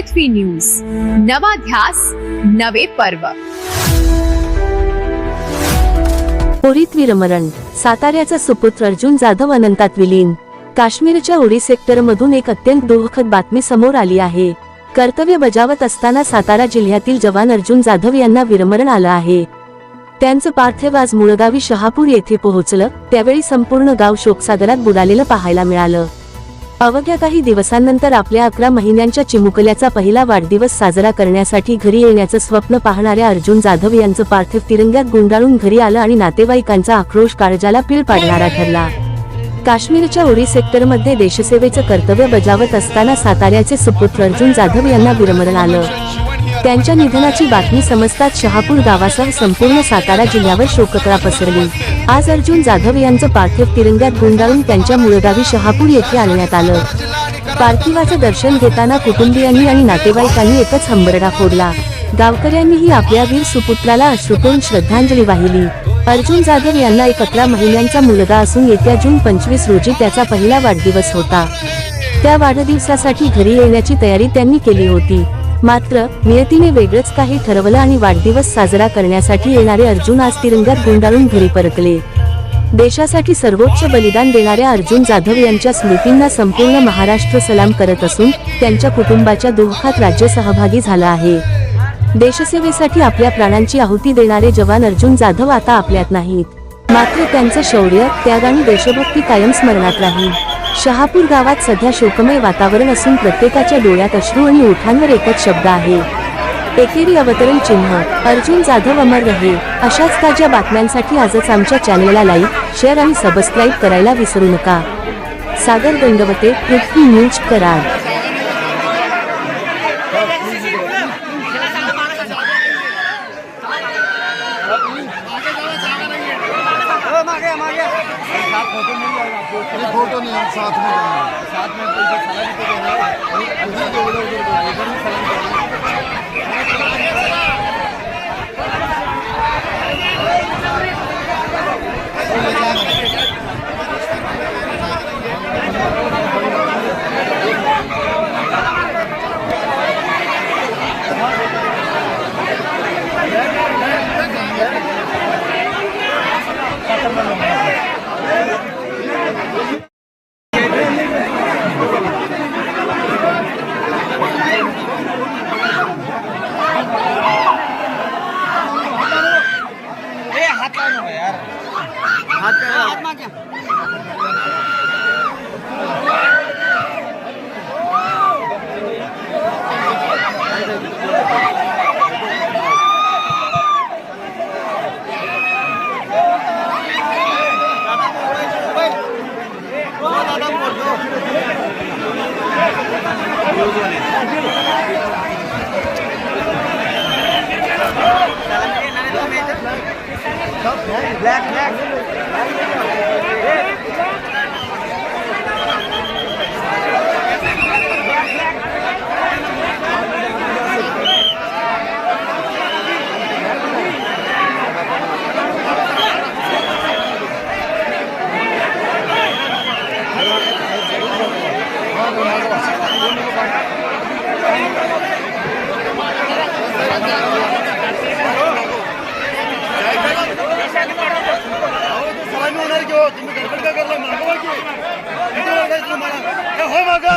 पृथ्वी news, नवा ध्यास नवे पर्व. ओरीत वीरमरण, साताऱ्याचा सुपुत्र अर्जुन जाधव अनंतात विलीन. काश्मीरच्या उरी सेक्टरमधून एक अत्यंत दुःखद बातमी समोर आली आहे. कर्तव्य बजावत असताना सातारा जिल्ह्यातील जवान अर्जुन जाधव यांना वीरमरण आलं आहे. त्यांचं पार्थिव आज मुळगावी शहापूर येथे पोहोचलं, त्यावेळी संपूर्ण गाव शोकसागरात बुडालेलं पाहायला मिळालं. अवघ्या काही दिवसांनंतर आपल्या 11 महिन्यांच्या चिमुकल्याचा पहिला वाढदिवस साजरा करण्यासाठी घरी येण्याचं स्वप्न पाहणाऱ्या अर्जुन जाधव यांचं पार्थिव तिरंग्यात गुंडाळून घरी आलं आणि नातेवाईकांचा आक्रोश काळजाला पीळ पाडणारा ठरला. काश्मीरच्या उरी सेक्टरमध्ये देशसेवेचं कर्तव्य बजावत असताना साताऱ्याचे सुपुत्र अर्जुन जाधव यांना वीरमरण आलं. त्यांच्या निधनाची बातमी समजताच शहापूर गावासह संपूर्ण सातारा जिल्ह्यावर शोककळा पसरली. आज अर्जुन जाधव यांचं पार्थिव तिरंग्यात गुंडाळून त्यांच्या मूळगावी शहापूर येथे आणण्यात आलं. पार्थिवाचं दर्शन घेताना कुटुंबियांनी आणि नातेवाईकांनी एकच हंबरडा फोडला. गावकऱ्यांनीही आपल्या वीर सुपुत्राला अश्रुपूर्ण श्रद्धांजली वाहिली. अर्जुन जाधव यांना एक 11 महिन्यांचा मुलगा असून येत्या जून 25 रोजी त्याचा पहिला वाढदिवस होता. त्या वाढदिवसासाठी घरी येण्याची तयारी त्यांनी केली होती. मात्र नियतीने वेगळंच काही ठरवलं आणि वाढदिवस साजरा करण्यासाठी येणारे अर्जुन आज तिरंग्यात गुंडाळून घरी परतले. देशासाठी सर्वोच्च बलिदान देणाऱ्या अर्जुन जाधव यांच्या स्मृतींना संपूर्ण महाराष्ट्र सलाम करत असून त्यांच्या कुटुंबाच्या दुःखात राज्य सहभागी झालं आहे. देशसेवेसाठी आपल्या प्राणांची आहुती देणारे जवान अर्जुन जाधव आता आपल्यात नाहीत, मात्र त्यांचं शौर्य, त्याग आणि देशभक्ती कायम स्मरणात राहील. शहापूर गावात सध्या शोकमय वातावरण असून प्रत्येकाच्या डोळ्यात अश्रू आणि ओठांवर एकच शब्द आहे, एकेरी अवतरण चिन्ह, अर्जुन जाधव अमर रहे. अशाच ताज्या बातम्यांसाठी आजच आमच्या चॅनलला लाईक, शेअर आणि सबस्क्राईब करायला विसरू नका. सागर दंडवते, पृथ्वी न्यूज, कराड. फोटो नहीं, हम साथ में सलाम तो देना है, हाथ मांगे. ब्लैक तुम्ही गडबड का करला मागवा की किती वेळ तुम्हाला हो मागा.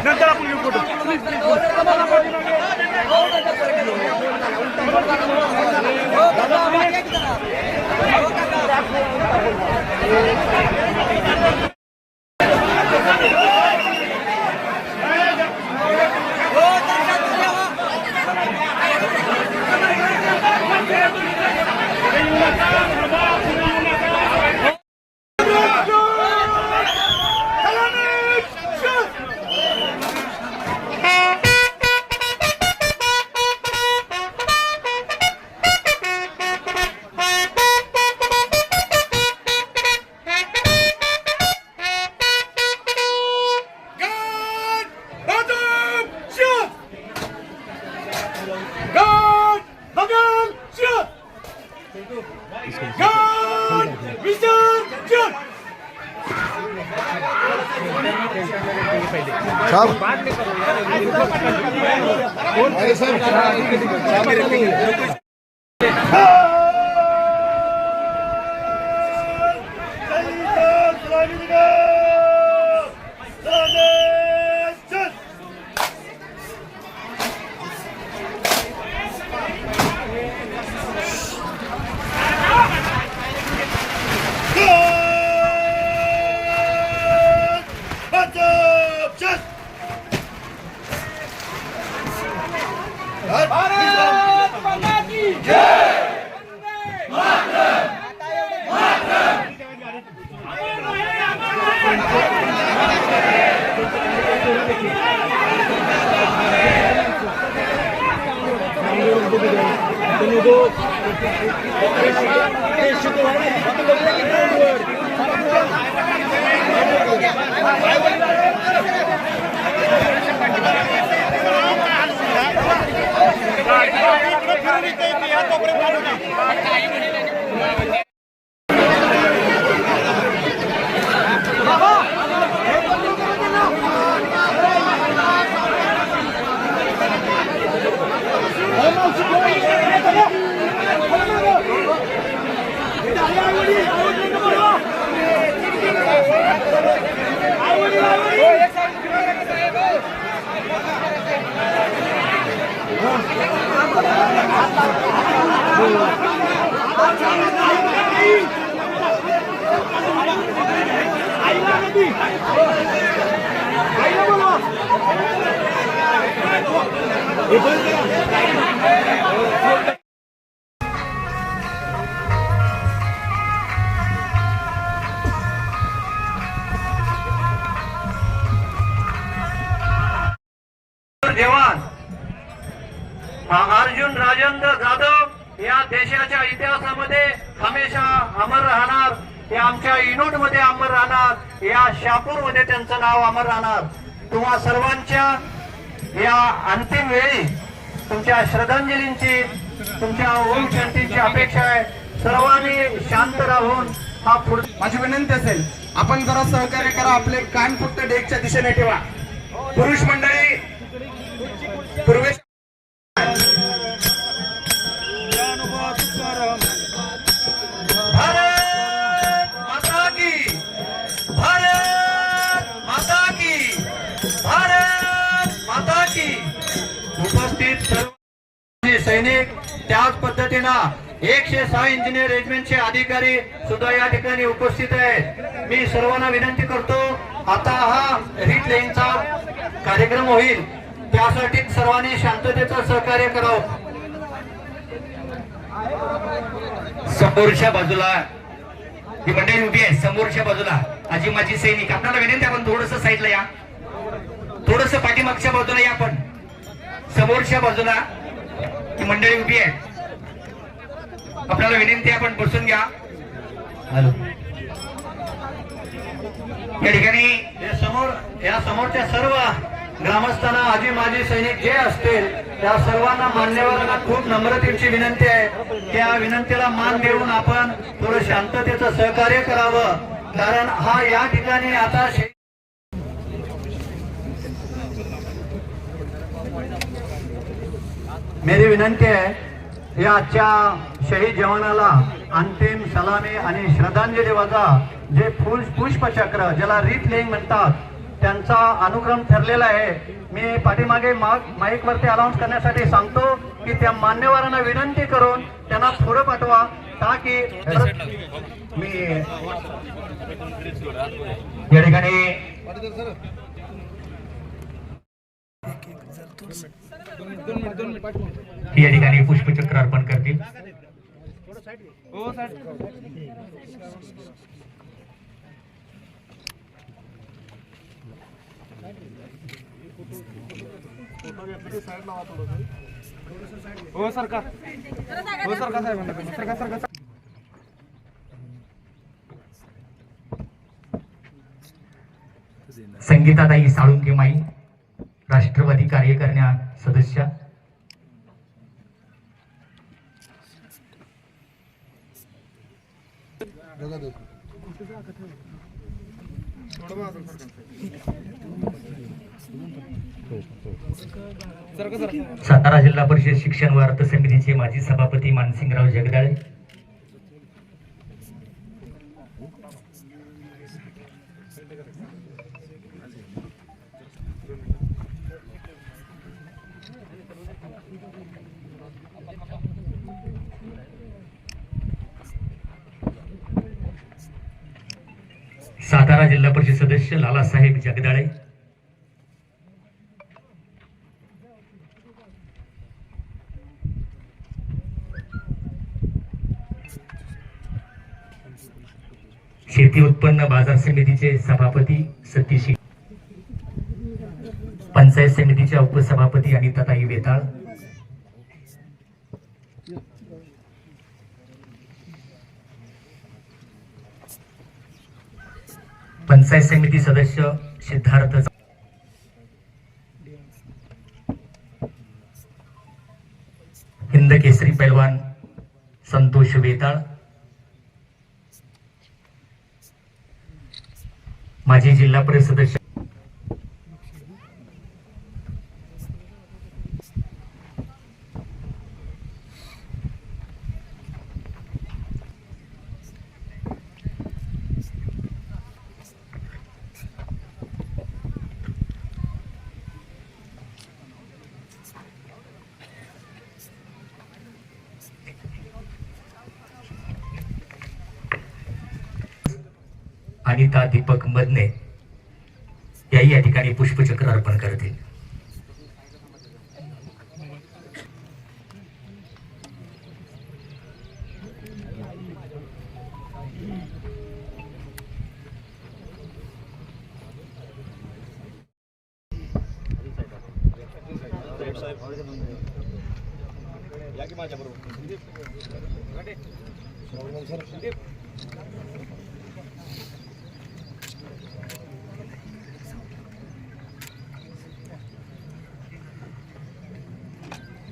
नंतर आपण घेऊ फोटो. जवान अर्जुन राजेंद्र जाधव या देशाच्या इतिहासामध्ये हमेशा अमर राहणार. ते आमच्या इनोट मध्ये अमर राहणार. या शापूर मध्ये त्यांचं नाव अमर राहणार. तुम्हा सर्वांच्या या अंतिम वेळी तुमच्या श्रद्धांजलींची तुमच्या ओम शांतीची अपेक्षा आहे. सर्वांनी शांत राहून हा माझी विनंती असेल आपण जरा सहकार्य करा. आपले कान फक्त डेकच्या दिशेने ठेवा. पुरुष मंडळी पूर्वेश भारत माता की, भारत माता की, भारत माता की. उपस्थित सर्व सैनिक त्याच पद्धतीनं 106 इंजिनियर रेजिमेंटचे अधिकारी सुद्धा या ठिकाणी उपस्थित आहेत. मी सर्वांना विनंती करतो आता हा रीट लेईंगचा कार्यक्रम होईल त्यासाठी सर्वांनी शांततेचं सहकार्य करावं. समोरच्या बाजूला ही मंडळी उभी आहे. समोरच्या बाजूला आजी माजी सैनिक आपल्याला विनंती आपण थोडस साईडला या. थोडस पाठीमागच्या बाजूला या. आपण समोरच्या बाजूला ही मंडळी उभी आहे. आपल्याला विनंती आपण बसून घ्या. हॅलो या ठिकाणी या समोरच्या सर्व ग्रामस्थांना आजी माजी सैनिक जे असतील त्या सर्वांना मान्यवरांना खूप नम्रतेची विनंती आहे. त्या विनंतीला मान देऊन आपण थोडं शांततेचं सहकार्य करावं. कारण हा या ठिकाणी आता मेरी विनंती आहे या आजच्या शहीद जवानाला अंतिम सलामी आणि श्रद्धांजली वजा जे पुष्पचक्र ज्याला रीट लेईंग म्हणतात त्यांचा अनुक्रम ठरलेला आहे. मी पाठीमागे माईक वरती अनाउन्स करण्यासाठी सांगतो की त्या मान्यवरांना विनंती करून त्यांना पुढे पाठवा ताकि मी या ठिकाणी या ठिकाणी पुष्पचक्र अर्पण करतील. हो सरकार साहेब सरकार संगीताताई साळुंके माई राष्ट्रवादी कार्यकारिणी सदस्य. सातारा जिल्हा परिषद शिक्षण व अर्थ समितीचे माजी सभापती मानसिंगराव जगदाळे, सातारा जिल्हा परिषद सदस्य लालासाहेब जगदाळे, शेती उत्पन्न बाजार समितीचे सभापती सतीश, पंचायत समितीच्या उपसभापती अनिताताई वेताळ, पंचायत समिती सदस्य सिद्धार्थ, हिंद केसरी पैलवान संतोष वेताळ, माजी जिल्हा परिषद सदस्य अनिता दीपक मदने याही या ठिकाणी पुष्पचक्र अर्पण करतील.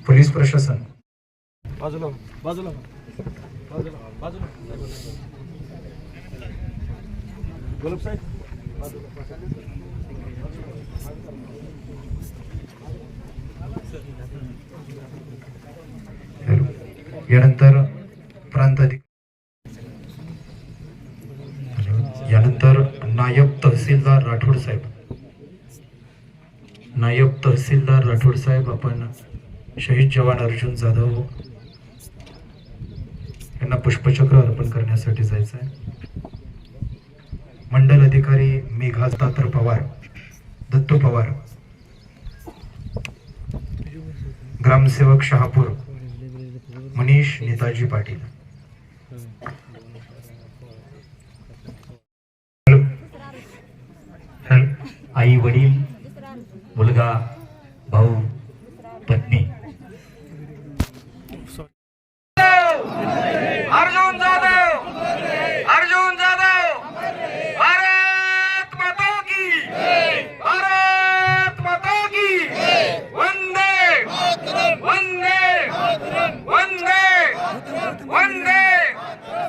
पोलीस प्रशासन बाजूला बाजूला बाजूला बाजूला गुलाब साहेब यानंतर यानंतर नायब तहसीलदार राठोड साहेब, नायब तहसीलदार राठोड साहेब आपण शहीद जवान अर्जुन जाधव यांना पुष्पचक्र अर्पण करण्यासाठी जायचं आहे. मंडल अधिकारी मेघा तातर पवार, दत्तू पवार, ग्रामसेवक शहापूर मनीष नेताजी पाटील. आई वडील मुलगा भाऊ पत्नी अर्जुन जाधव, अर्जुन जाधव, भारत माता की, भारत माता की, वंदे वंदे वंदे वंदे,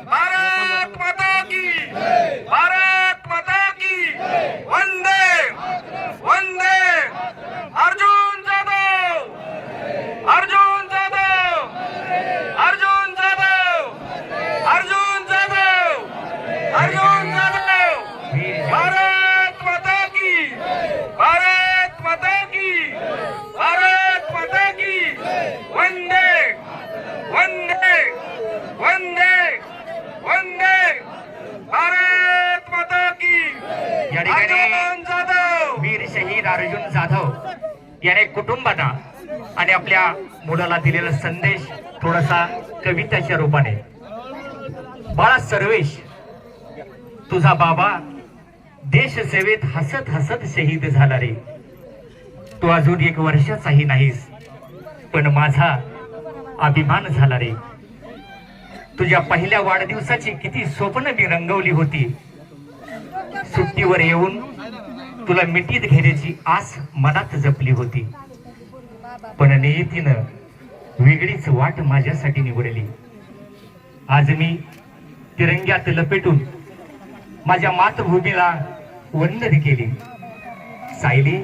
भारत माता की, भारत माता की, वंदे वंदे. अर्जुन जाधव, अर्जुन जाधव, अर्जुन जाधव, अर्जुन जाधव, अर्जुन जाधव, भारत माता की, भारत माता की, भारत माता की, वंदे वंदे वंदे वंदे, भारत माता की. या ठिकाणी अर्जुन जाधव, वीर शहीद अर्जुन जाधव याने कुटुंबांना आणि आपल्या मुलाला दिलेला संदेश थोडासा कविताच्या रूपाने. बाळा सर्वेश, तुझा बाबा देश सेवेत हसत हसत शहीद झाला रे. तू अजून 1 वर्षाचाही नाहीस, पण माझा अभिमान झाला रे. तुझ्या पहिल्या वाढदिवसाची किती स्वप्न मी रंगवली होती. सुट्टीवर येऊन तुला मिठीत घेण्याची आस मनात जपली होती, पण नियतीनं वेगळीच वाट माझ्यासाठी निवडली. आज मी तिरंग्यात लपेटून माझ्या मातृभूमीला वंदन केली. सायली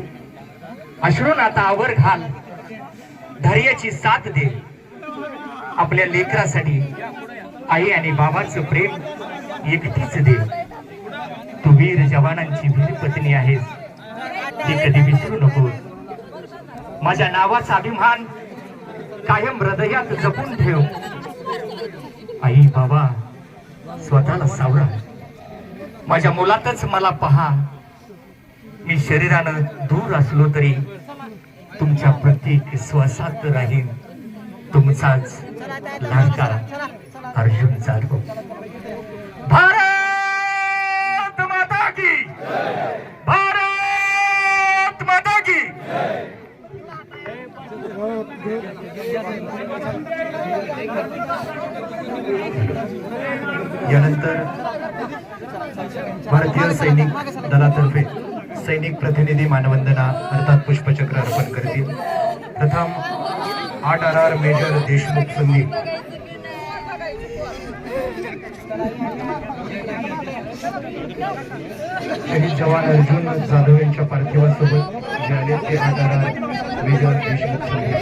अश्रून आता आवर घाल, धैर्याची साथ दे. आपल्या लेकरासाठी आई आणि बाबाचं प्रेम एकटीच दे. तू वीर जवानांची वीर पत्नी आहेस, ती कधी विसरू नको. माझ्या नावाचा अभिमान कायम हृदयात जपून ठेव. आई बाबा स्वतःला सावरा, माझ्या मुलातच मला पहा. मी शरीरानं दूर असलो तरी तुमच्या प्रत्येक श्वासात राहीन. तुमचाच लाडका अर्जुन जाधव. भारत माता की, भारत माता की. यानंतर भारतीय सैनिक दलातर्फे सैनिक प्रतिनिधी मानवंदना अर्थात पुष्पचक्र अर्पण करतील. प्रथम 8 RR मेजर देशमुख संदीप. शहीद जवान अर्जुन जाधव यांच्या पार्थिवासोबत जे आले ते 8 RR major Deshmukh Sandeep.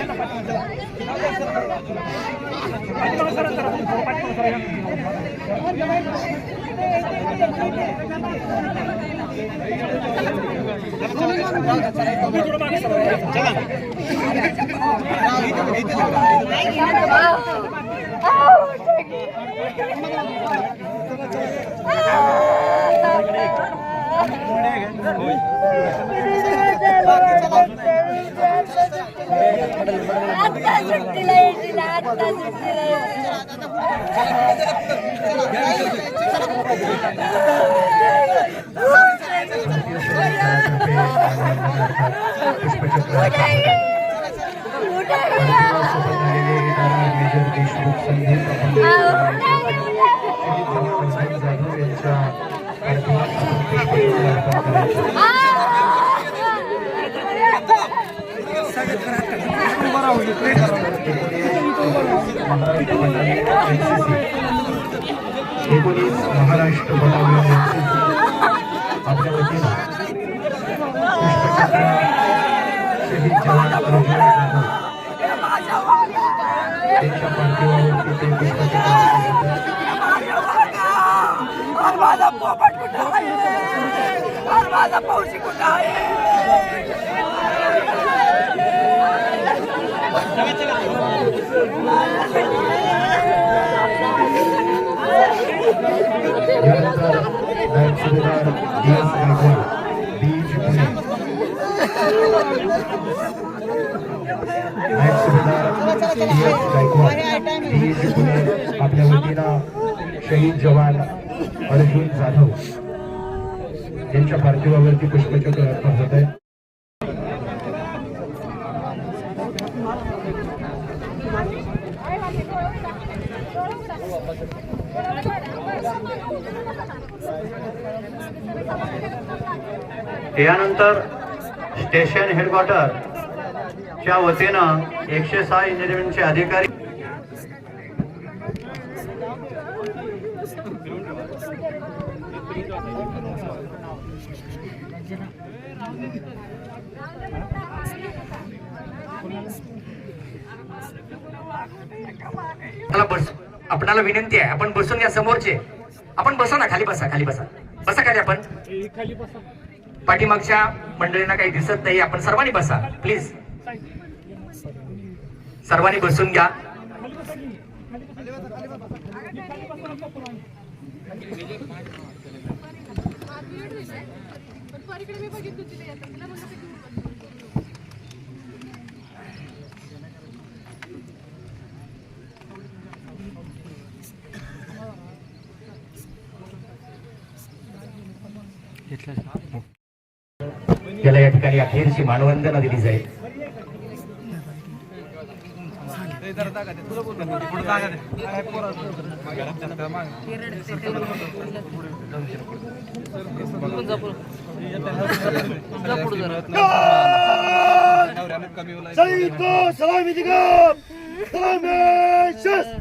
Major Deshmukh Sandeep Jadhav यांच्या महाराष्ट्र बटालियन आपल्या वतीनं पुष्पचक्र शहीद जवान अर्जुन जाधव त्यांच्या पार्थिवावरती ते पुष्पचक्र. माझा पोपट कुठं आहे, माझा पौशी कुठं आहे. यानंतर नायब सुभेदार DS गायकवाड बीज पुणे. नायब सुभेदार DS गायकवाड बीज पुणे आपल्या वतीनं शहीद जवान अर्जुन जाधव यांच्या पार्थिवावरती पुष्पचक्र अर्पण होत आहे. यानंतर स्टेशन हेडक्वार्टर च्या वतीनं 106 इंजिनिअरिंगचे अधिकारी आपणाला विनंती आहे, आपण बसून या समोरचे. आपण बसा ना, खाली बसा, खाली बसा, बसा खाली. आपण पाठीमागच्या मंडळींना काही दिसत नाही, आपण सर्वांनी बसा प्लीज. सर्वांनी बसून घ्या. त्याला या ठिकाणी अखेरची मानवंदना दिली जाईल. शहीद को सलामी दिगा, सलामी शस.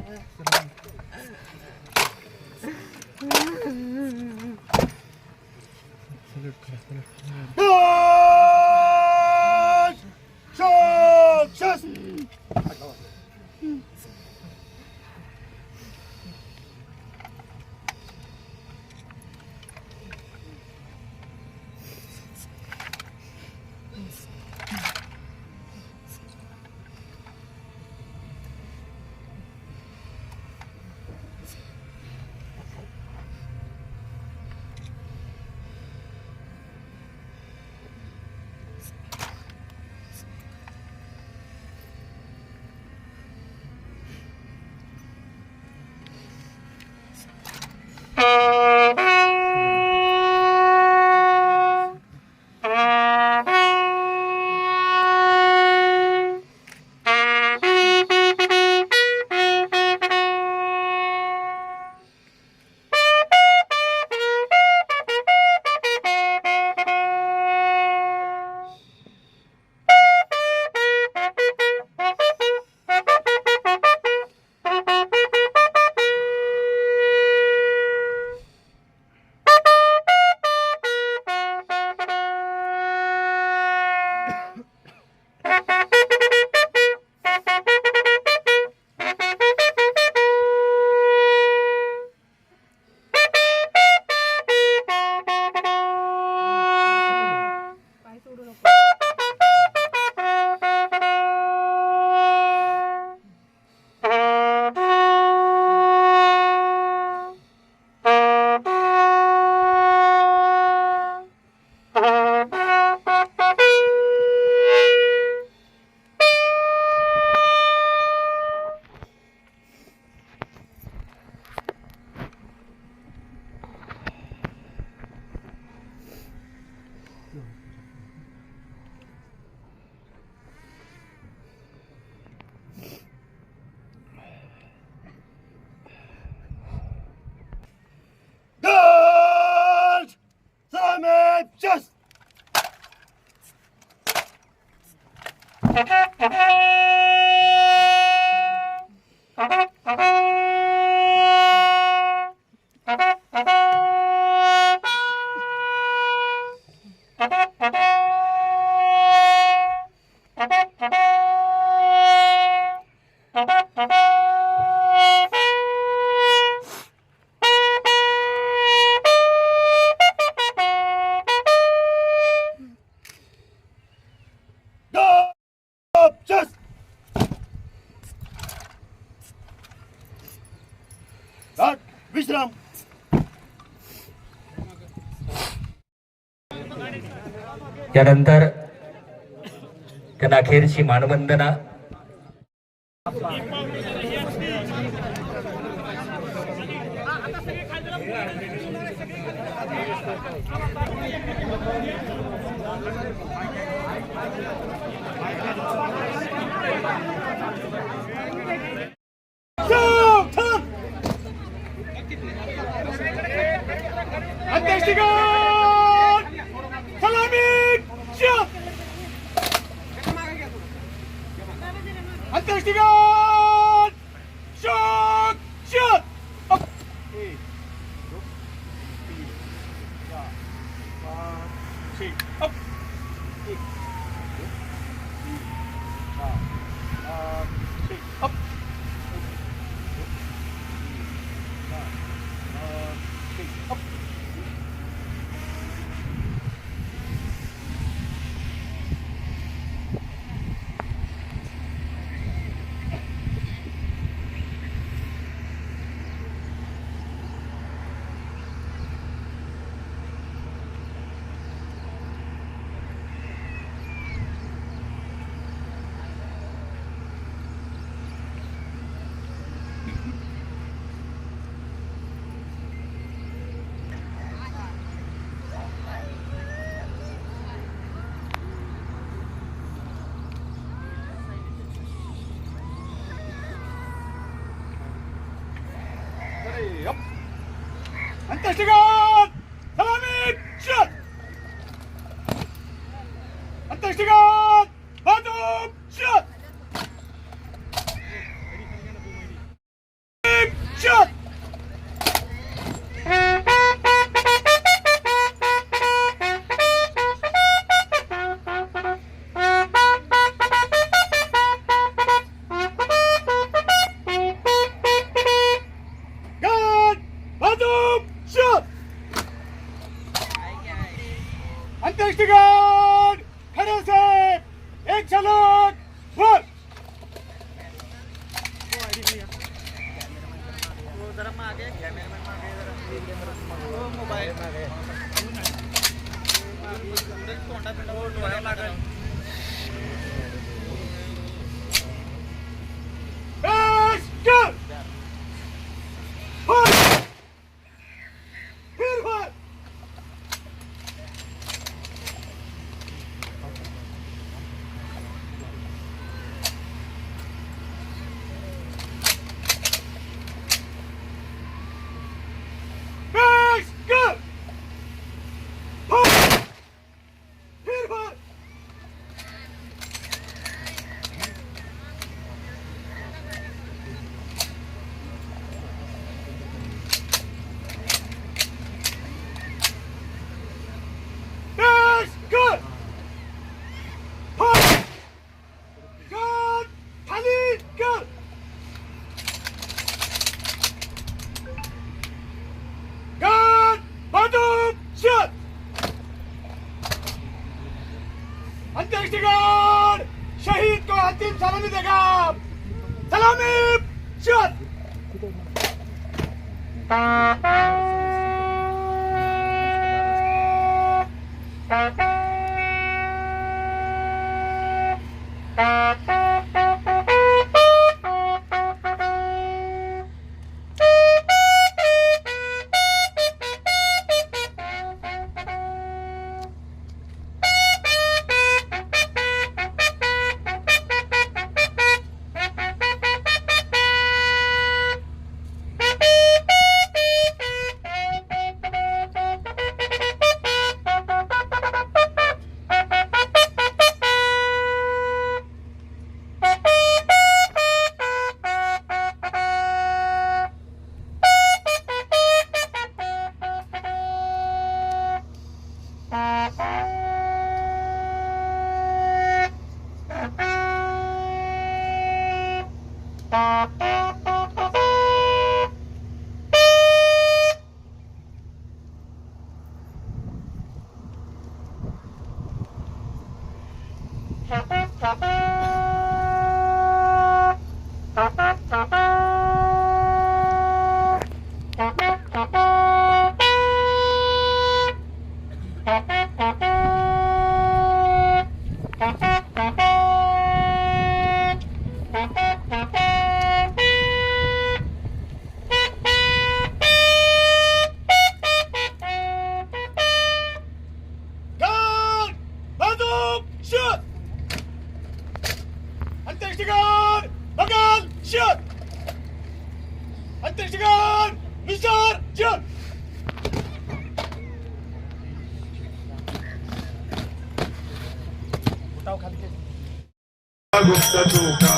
विश्राम. त्यानंतर त्यांना अखेरची मानवंदना. अंत्येष्टिगण खड़े से एक झलक वर अंत्येष्टिगण शहीद को अंतिम सलामी देगा। सलामी शत अंत्येष्टिगण बगाल शत अंत्येष्टिगण विसर्जन गुप्त तुका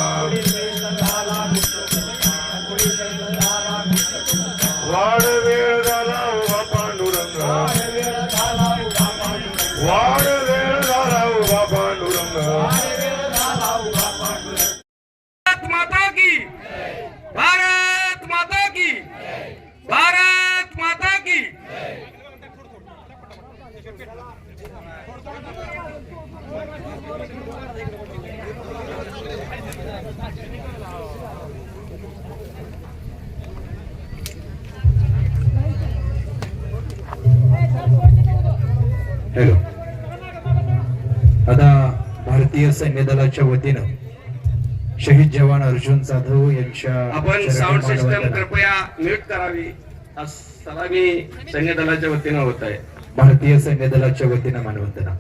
वाढ वेळ झाला उभा पांडुरंग वाढ वेळ झाला उभा पांडुरंग भारत माता की भारत माता की भारत माता की हॅलो आता भारतीय सैन्य दलाच्या वतीनं शहीद जवान अर्जुन जाधव यांच्या आपण साऊंड सिस्टम कृपया म्यूट करावी आज सलामी सैन्य दलाच्या वतीनं होत आहे. भारतीय सैन्य दलाच्या वतीनं मानवंदना.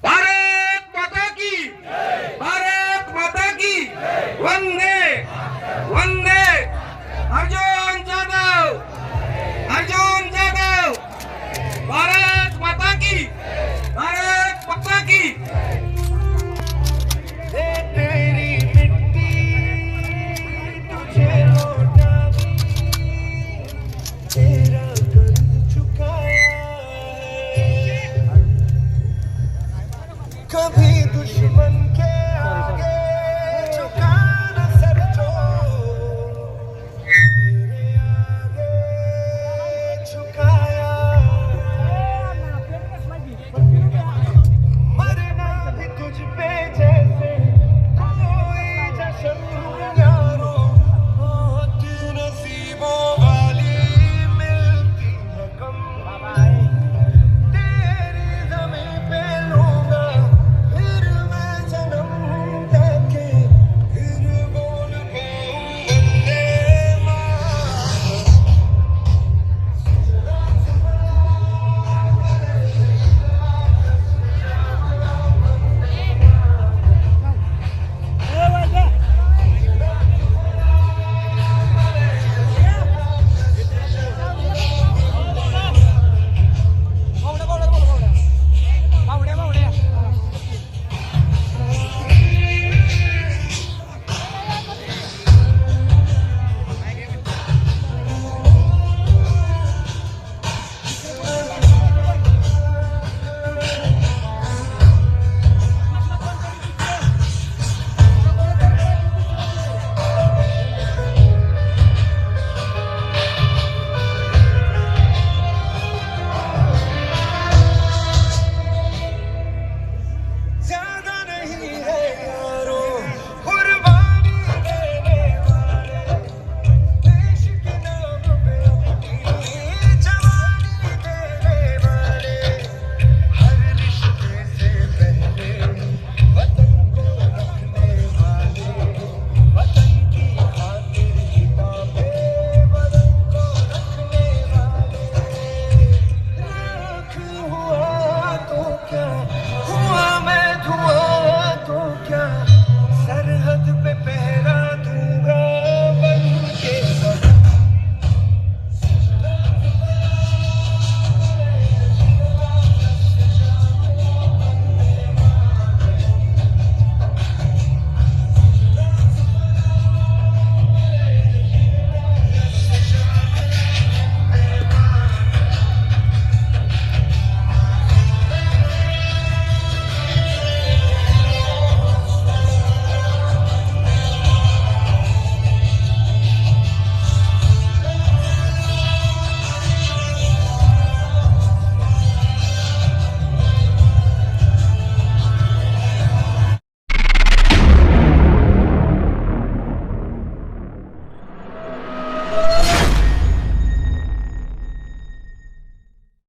भारत माता की कभी दुश्मन के